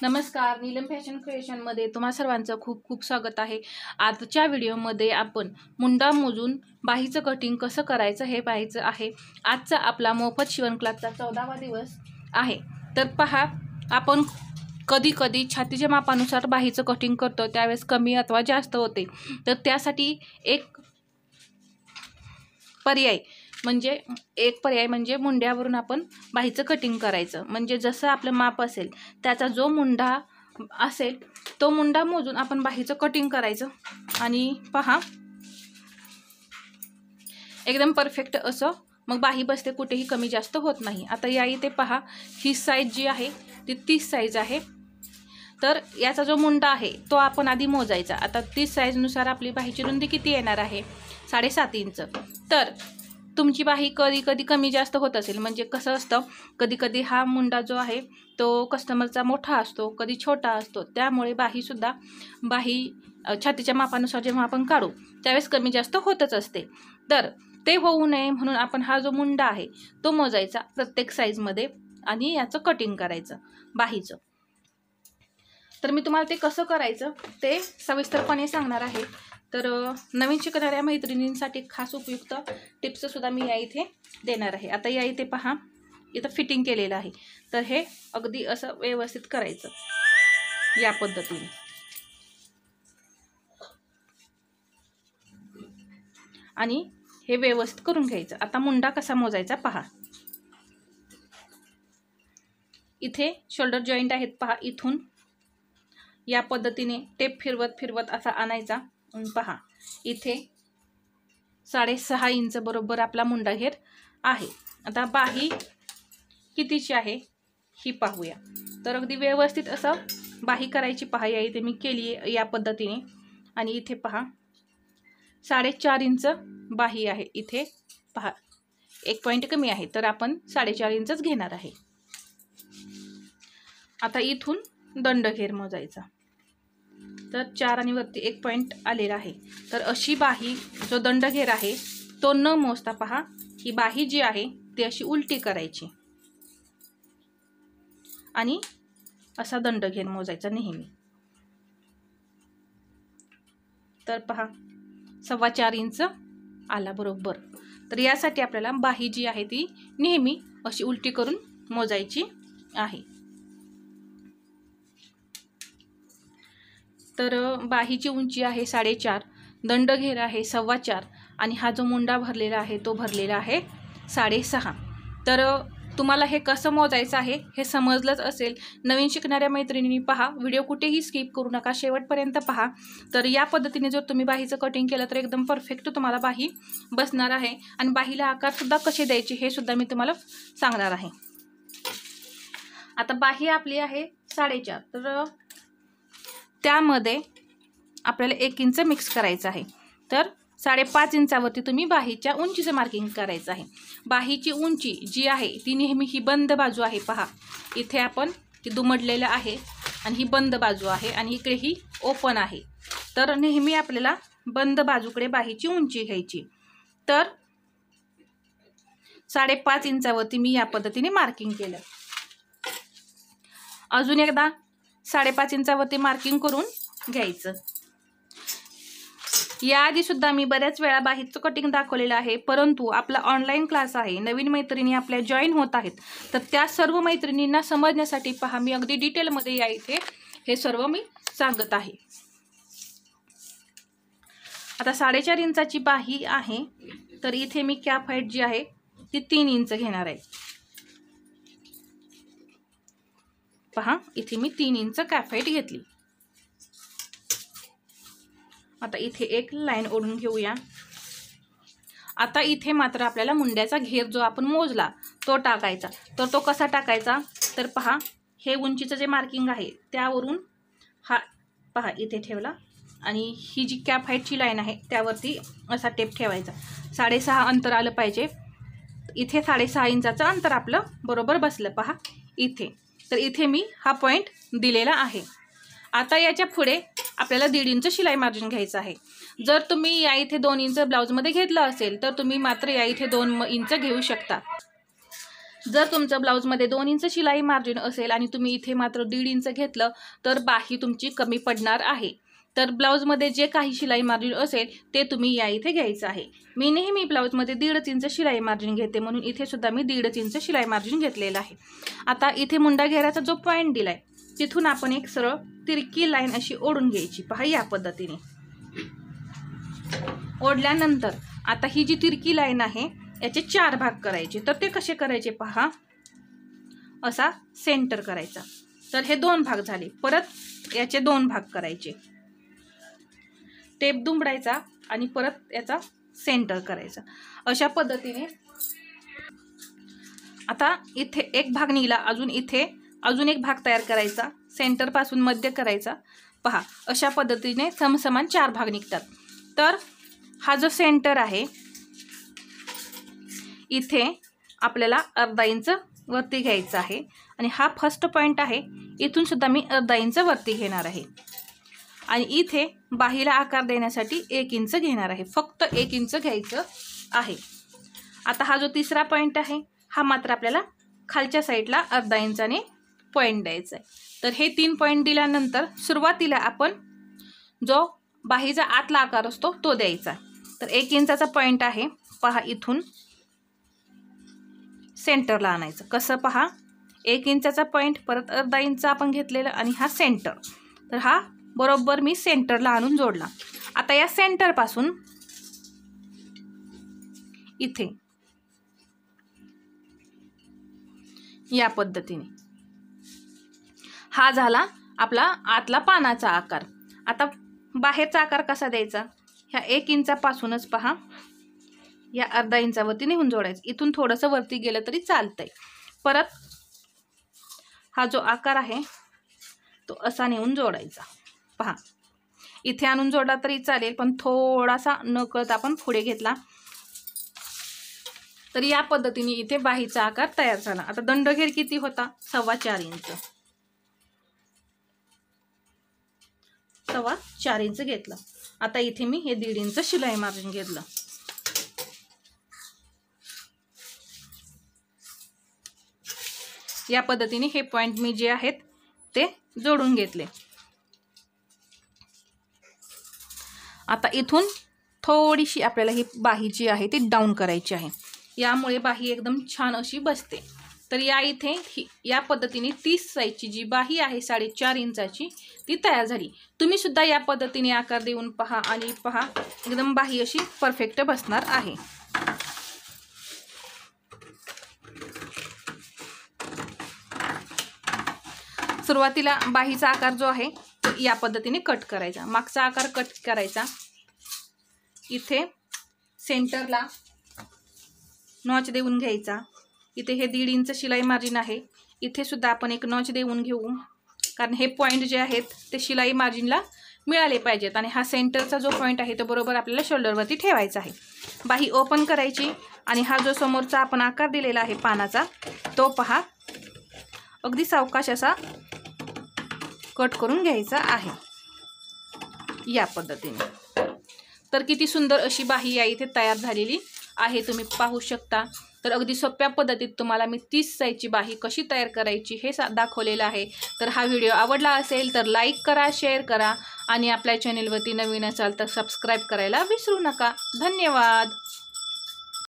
नमस्कार, नीलम फॅशन क्रिएशनमध्ये तुम्हा सर्वांचं खूप खूप स्वागत आहे। आजच्या व्हिडिओमध्ये आपण मुंडा मोजून बाहीचं कटिंग कसं करायचं हे पाहायचं आहे। आजचा आपला मोफत शिवण क्लासचा 14वा दिवस आहे। तर पहा, आपण कधी कधी छातीच्या मापानुसार बाहीचं कटिंग करतो, त्यावेळेस कमी अथवा जास्त होते। तर त्यासाठी एक पर्याय म्हणजे मुंड्यावरून आपण बाहीचं कटिंग करायचं। म्हणजे जसं आपलं माप असेल त्याचा जो मुंडा असेल तो मुंडा मोजून आपण बाहीचं कटिंग करायचं आणि पहा एकदम परफेक्ट असं मग बाही बसते, कुठेही कमी जास्त होत नाही। आता या इथे पहा, ही साईज जी आहे ती 30 साईज आहे। तर याचा जो मुंडा आहे तो आपण आधी मोजायचा। आता 30 साईजनुसार आपली बाहीची रुंदी किती येणार आहे? 7.5 इंच। तर तुमची बाही कधी कधी कमी जास्त होत असेल, म्हणजे कसं असतं, कधी कधी हा मुंडा जो आहे तो कस्टमरचा मोठा असतो, कधी छोटा असतो, त्यामुळे बाही छातीच्या मापानुसार जेव्हा आपण काढू त्यावेळेस कमी जास्त होतच असते। तर ते होऊ नये म्हणून आपण हा जो मुंडा आहे तो मोजायचा प्रत्येक साईजमध्ये आणि याचं कटिंग करायचं बाहीचं। तर मी तुम्हाला ते कसं करायचं ते सविस्तरपणे सांगणार आहे। तर नवीन शिकणाऱ्या मैत्रिणींसाठी खास उपयुक्त टिप्स सुद्धा मी या इथे देणार आहे। आता या इथे पहा, इथं फिटिंग केलेलं आहे। तर हे अगदी असं व्यवस्थित करायचं या पद्धतीने आणि हे व्यवस्थित करून घ्यायचं। आता मुंडा कसा मोजायचा पहा, इथे शोल्डर जॉईंट आहेत पहा, इथून या पद्धतीने टेप फिरवत असा आणायचा। पहा, इथे 6.5 इंच बरोबर आपला मुंडा घेर आहे। आता बाही कितीची आहे ही पाहूया। तर अगदी व्यवस्थित असं बाही करायची पहा, या इथे मी केली आहे या पद्धतीने। आणि इथे पहा 4.5 इंच बाही आहे। इथे पहा 1 पॉईंट कमी आहे, तर आपण 4.5 इंचच घेणार आहे। आता इथून दंडघेर मोजायचा। तर 4 आणि वरती 1 पॉईंट आलेला आहे। तर अशी बाही जो दंडघेर आहे तो न मोजता पहा, ही बाही जी आहे ती अशी उलटी करायची आणि असा दंडघेर मोजायचा नेहमी। तर पहा 4.25 इंच आला बरोबर। तर यासाठी आपल्याला बाही जी आहे ती नेहमी अशी उलटी करून मोजायची आहे। तर बाहीची उंची आहे 4.5, दंडघेर आहे 4.25 आणि हा जो मुंडा भरलेला आहे तो भरलेला आहे 6.5। तर तुम्हाला हे कसं मोजायचं आहे हे समजलंच असेल। नवीन शिकणाऱ्या मैत्रिणींनी पहा, व्हिडिओ कुठेही स्किप करू नका, शेवटपर्यंत पहा। तर या पद्धतीने जर तुम्ही बाहीचं कटिंग केलं तर एकदम परफेक्ट तुम्हाला बाही बसणार आहे। आणि बाहीला आकार सुद्धा कसे द्यायचे हे सुद्धा मी तुम्हाला सांगणार आहे। आता बाही आपली आहे 4.5, तर त्यामध्ये आपल्याला 1 इंच मिक्स करायचं आहे। तर 5.5 इंचावरती तुम्ही बाहीच्या उंचीचं मार्किंग करायचं आहे। बाहीची उंची जी आहे ती नेहमी ही बंद बाजू आहे पहा, इथे आपण ती दुमडलेलं आहे आणि ही बंद बाजू आहे आणि इकडे ही ओपन आहे। तर नेहमी आपल्याला बंद बाजूकडे बाहीची उंची घ्यायची। तर 5.5 इंचावरती मी या पद्धतीने मार्किंग केलं। अजून एकदा 5.5 इंचावरती मार्किंग करून घ्यायचं। याआधी सुद्धा मी बऱ्याच वेळा बाहीचं कटिंग दाखवलेलं आहे, परंतु आपला ऑनलाईन क्लास आहे, नवीन मैत्रिणी आपल्या जॉईन होत आहेत, तर त्या सर्व मैत्रिणींना समजण्यासाठी पहा, मी अगदी डिटेलमध्ये या इथे हे सर्व मी सांगत आहे। आता 4.5 इंचाची बाही आहे, तर इथे मी कॅप हाईट जी आहे ती 3 इंच घेणार आहे। पहा, इथे मी 3 इंच कॅप हाईट घेतली। आता इथे एक लाईन ओढून घेऊया। आता इथे मात्र आपल्याला मुंड्याचा घेर जो आपण मोजला तो टाकायचा। तर तो कसा टाकायचा, तर पहा, हे उंचीचं जे मार्किंग आहे त्यावरून हा पहा इथे ठेवला आणि ही जी कॅप हाईटची लाईन आहे त्यावरती असा टेप ठेवायचा। 6.5 अंतर आलं पाहिजे। इथे 6.5 इंचाचं अंतर आपलं बरोबर बसलं पहा इथे। तर इथे मी हा पॉईंट दिलेला आहे। आता याच्या पुढे आपल्याला 1.5 इंच शिलाई मार्जिन घ्यायचं आहे। जर तुम्ही या इथे 2 इंच ब्लाउजमध्ये घेतलं असेल तर तुम्ही मात्र या इथे 2 इंच घेऊ शकता। जर तुमचं ब्लाऊजमध्ये 2 इंच शिलाई मार्जिन असेल आणि तुम्ही इथे मात्र 1.5 इंच घेतलं तर बाही तुमची कमी पडणार आहे. तर ब्लाऊजमध्ये जे काही शिलाई मार्जिन असेल ते तुम्ही या इथे घ्यायचं आहे. मी नेहमी ब्लाऊजमध्ये 1.5 इंच शिलाई मार्जिन घेते म्हणून इथे सुद्धा मी 1.5 इंच शिलाई मार्जिन घेतलेलं आहे. आता इथे मुंडा घेराचा जो पॉईंट दिलाय तिथून आपण एक सरळ तिरकी लाईन अशी ओढून घ्यायची. पहा या पद्धतीने ओढल्यानंतर आता ही जी तिरकी लाईन आहे याचे 4 भाग करायचे. तर ते कसे करायचे पहा, असा सेंटर करायचा. तर हे 2 भाग झाले. परत याचे 2 भाग करायचे. टेप दुमडायचा आणि परत याचा सेंटर करायचा. अशा पद्धतीने आता इथे एक भाग निघाला, अजून इथे अजून एक भाग तयार करायचा, सेंटर पासून मध्य करायचा. पहा अशा पद्धतीने समसमान 4 भाग निघतात. तर हा जो सेंटर आहे इथे आपल्याला अर्धा इंच वरती घ्यायचा आहे आणि हा फर्स्ट पॉइंट आहे, इथून सुद्धा मी अर्धा इंच वरती घेणार आहे आणि इथे बाहीला आकार देण्यासाठी 1 इंच घेणार आहे. फक्त 1 इंच घ्यायचं आहे. आता हा जो तिसरा पॉइंट आहे हा मात्र आपल्याला खालच्या साईडला अर्धा इंचाने पॉइंट द्यायचा आहे. तर हे 3 पॉइंट दिल्यानंतर सुरुवातीला आपण जो बाहीचा आतला आकार असतो तो द्यायचा. तर 1 इंचाचा पॉइंट आहे. पहा इथून सेंटरला आणायचं. कसं पहा, 1 इंचाचा पॉइंट, परत अर्धा इंच आपण घेतलेलं आणि हा सेंटर. तर हा बरोबर मी सेंटरला आणून जोडला. आता या सेंटर पासून इथे या पद्धतीने हा झाला आपला आतला पानाचा आकार. आता बाहेरचा आकार कसा द्यायचा, ह्या 1 इंचापासूनच पहा या अर्धा इंचावरती नेऊन जोडायचं. इथून थोडंसं वरती गेलं तरी चालतंय. परत हा जो आकार आहे तो असा नेऊन जोडायचा. पहा इथे आणून जोडला तरी चालेल, पण थोडासा नकळत आपण पुढे घेतला तर या पद्धतीने इथे बाहीचा आकार तयार झाला. आता दंडघेर किती होता, 4.25 इंच. 4.25 इंच घेतलं. आता इथे मी हे 1.5 इंच शिलाई मार्जिन घेतलं. या पद्धतीने हे पॉइंट मी जे आहेत ते जोडून घेतले. आता इथून थोडीशी आपल्याला ही बाही जी आहे ती डाऊन करायची आहे. यामुळे बाही एकदम छान अशी बसते. तर या इथे या पद्धतीने 30 साईजची जी बाही आहे 4.5 इंचाची ती तयार झाली. तुम्ही सुद्धा या पद्धतीने आकार देऊन पहा आणि पहा एकदम बाही अशी परफेक्ट बसणार आहे. सुरुवातीला बाहीचा आकार जो आहे तो या पद्धतीने कट करायचा. मागचा आकार कट करायचा. इथे सेंटरला नॉच देऊन घ्यायचा. इथे हे 1.5 इंच शिलाई मार्जिन आहे, इथे सुद्धा आपण एक नॉच देऊन घेऊ, कारण हे पॉइंट जे आहेत ते शिलाई मार्जिनला मिळाले पाहिजेत. आणि हा सेंटरचा जो पॉइंट आहे तो बरोबर आपल्याला शोल्डरवरती ठेवायचा आहे. बाही ओपन करायची आणि हा जो समोरचा आपण आकार दिलेला आहे पानाचा तो पहा अगदी सावकाश असा कट करून घ्यायचा आहे या पद्धतीने. तर किती सुंदर अशी बाही या इथे तयार झालेली आहे, तुम्ही पाहू शकता. तर अगदी सोप्या पद्धतीत तुम्हाला मी 30 साईजची बाही कशी तयार करायची हे दाखवलेलं आहे. तर हा व्हिडिओ आवडला असेल तर लाईक करा, शेअर करा आणि आपल्या चॅनेलवरती नवीन असाल तर सबस्क्राईब करायला विसरू नका. धन्यवाद.